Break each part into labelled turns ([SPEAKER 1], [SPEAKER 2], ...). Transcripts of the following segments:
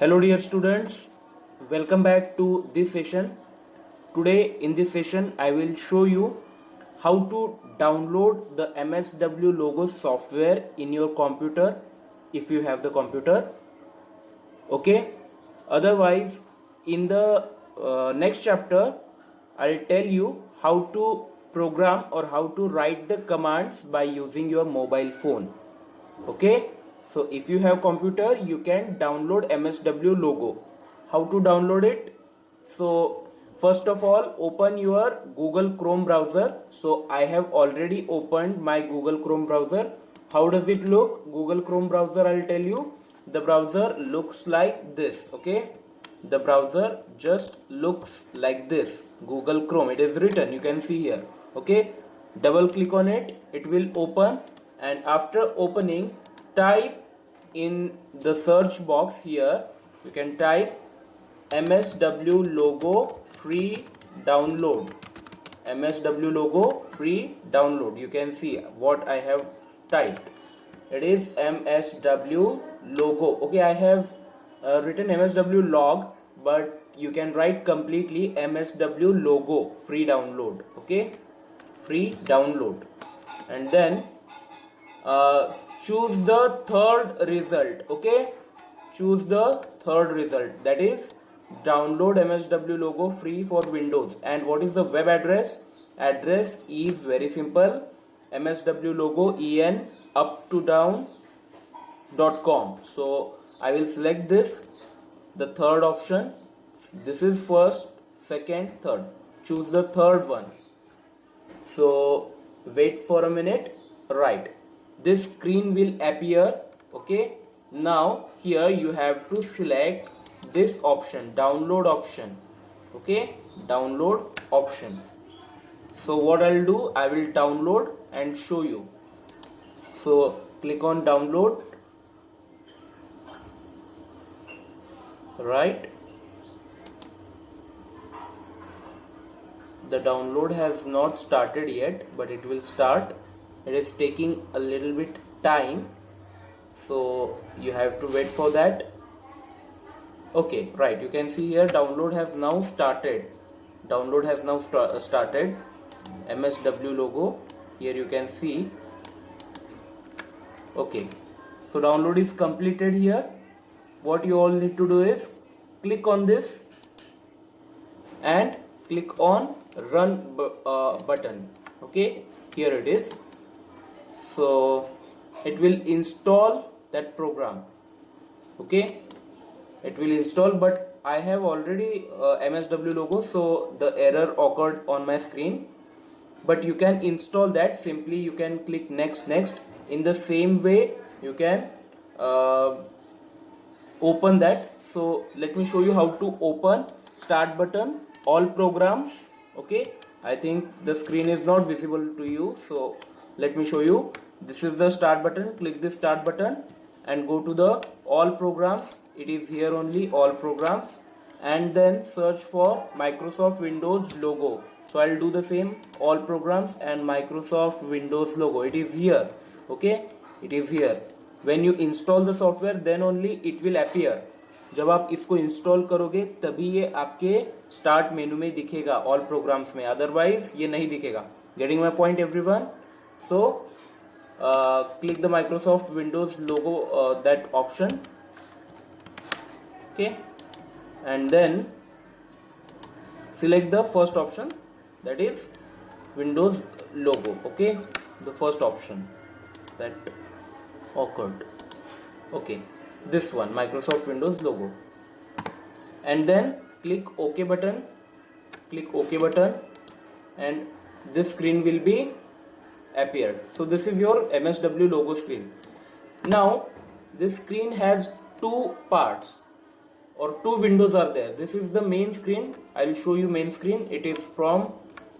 [SPEAKER 1] Hello dear students, welcome back to this session. Today in this session I will show you how to download the MSW logo software in your computer if you have the computer. Okay, otherwise in the next chapter I'll tell you how to program or how to write the commands by using your mobile phone. Okay, so if you have computer you can download MSW logo. How to download it? So first of all, open your Google Chrome browser. So I have already opened my Google Chrome browser. How does it look? Google Chrome browser, I'll tell you, the browser looks like this. Okay, the browser just looks like this. Google Chrome, it is written, you can see here. Okay, double click on it, it will open, and after opening, type in the search box here, you can type MSW logo free download. MSW logo free download. You can see what I have typed. It is MSW logo. Okay, I have written MSW log, but you can write completely MSW logo free download. Okay, free download, and then choose the third result. Okay, choose the third result, that is download MSW logo free for Windows. And what is the web address? Address is very simple, MSW logo en up to down.com. So I will select this, the third option. This is first, second, third. Choose the third one. So wait for a minute. Right, this screen will appear. Okay, now here you have to select this option, download option. Okay, download option. So what I'll do, I will download and show you. So click on download. Right, the download has not started yet, but it will start. It is taking a little bit time, so you have to wait for that. Okay, right, you can see here download has now started. Download has now started. MSW logo, here you can see. Okay, so download is completed here. What you all need to do is click on this and click on run button. Okay, here it is. So it will install that program. Okay, it will install, but I have already MSW logo, so the error occurred on my screen. But you can install that simply. You can click next. In the same way you can open that. So let me show you how to open. Start button, all programs. Okay, I think the screen is not visible to you, so let me show you. This is the start button. Click this start button and go to the all programs. It is here only, all programs, and then search for Microsoft Windows logo. So I'll do the same, all programs and Microsoft Windows logo. It is here. Okay, it is here. When you install the software, then only it will appear. जब आप इसको install करोगे तभी ये आपके start menu में दिखेगा, all programmes में, अदरवाइज ये नहीं दिखेगा. Getting my point everyone? So click the Microsoft Windows logo, that option. Okay, and then select the first option, that is Windows logo. Okay, the first option that occurred. Okay, this one, Microsoft Windows logo, and then click OK button. Click OK button and this screen will be appeared. So this is your MSW logo screen. Now this screen has two parts, or two windows are there. This is the main screen. I will show you main screen. It is from,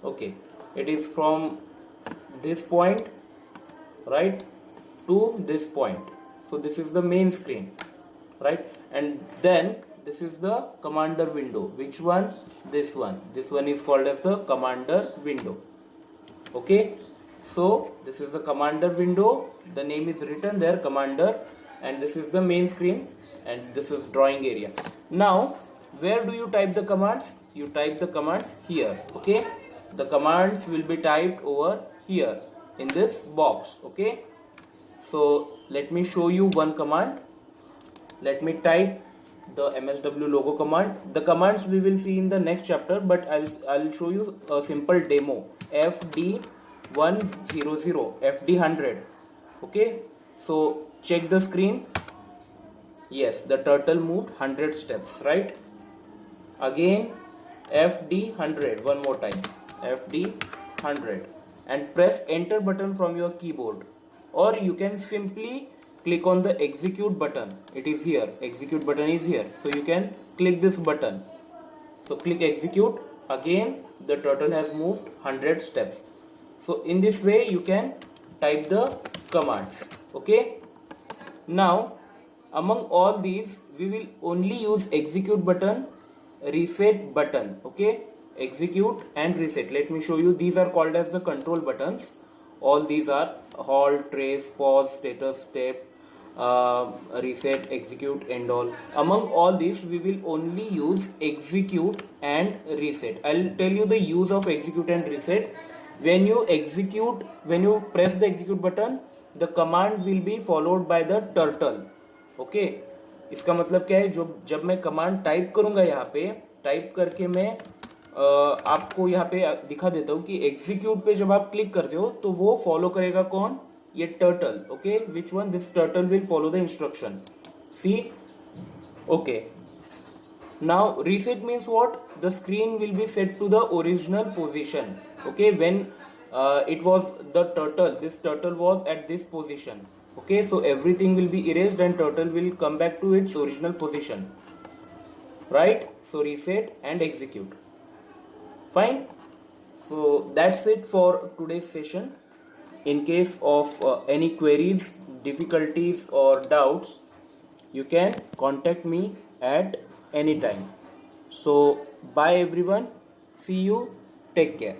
[SPEAKER 1] okay, it is from this point right to this point. So this is the main screen, right? And then this is the commander window. Which one? This one. This one is called as the commander window. Okay, so this is the commander window. The name is written there, commander, and this is the main screen. and this is drawing area. Now where do you type the commands? You type the commands here. Okay, the commands will be typed over here in this box. Okay, so let me show you one command. Let me type the MSW logo command. The commands we will see in the next chapter, but I'll show you a simple demo. FD100, FD100. Okay, so check the screen. Yes, the turtle moved 100 steps, right? Again FD100, one more time, FD100, and press enter button from your keyboard, or you can simply click on the execute button. It is here, execute button is here, so you can click this button. So click execute. Again the turtle has moved 100 steps. So in this way you can type the commands. Okay, now among all these we will only use execute button, reset button. Okay, execute and reset. Let me show you. These are called as the control buttons. All these are halt, trace, pause, status, step, reset, execute, and all. Among all these we will only use execute and reset. I'll tell you the use of execute and reset. When you press the execute button, the command will be followed by the turtle. Okay, इसका मतलब क्या है, जो जब मैं command type करूंगा, यहाँ पे टाइप करके मैं आपको यहाँ पे दिखा देता हूँ कि एग्जीक्यूट पे जब आप क्लिक करते हो तो वो फॉलो करेगा कौन, ये turtle. Okay, which one, this turtle will follow the instruction. See, okay. Now reset means what, the screen will be set to the original position. Okay, when it was the turtle, this turtle was at this position. Okay, so everything will be erased and turtle will come back to its original position, right? So reset and execute. Fine. So that's it for today's session. In case of any queries, difficulties or doubts, you can contact me at any time. So bye everyone, see you, take care.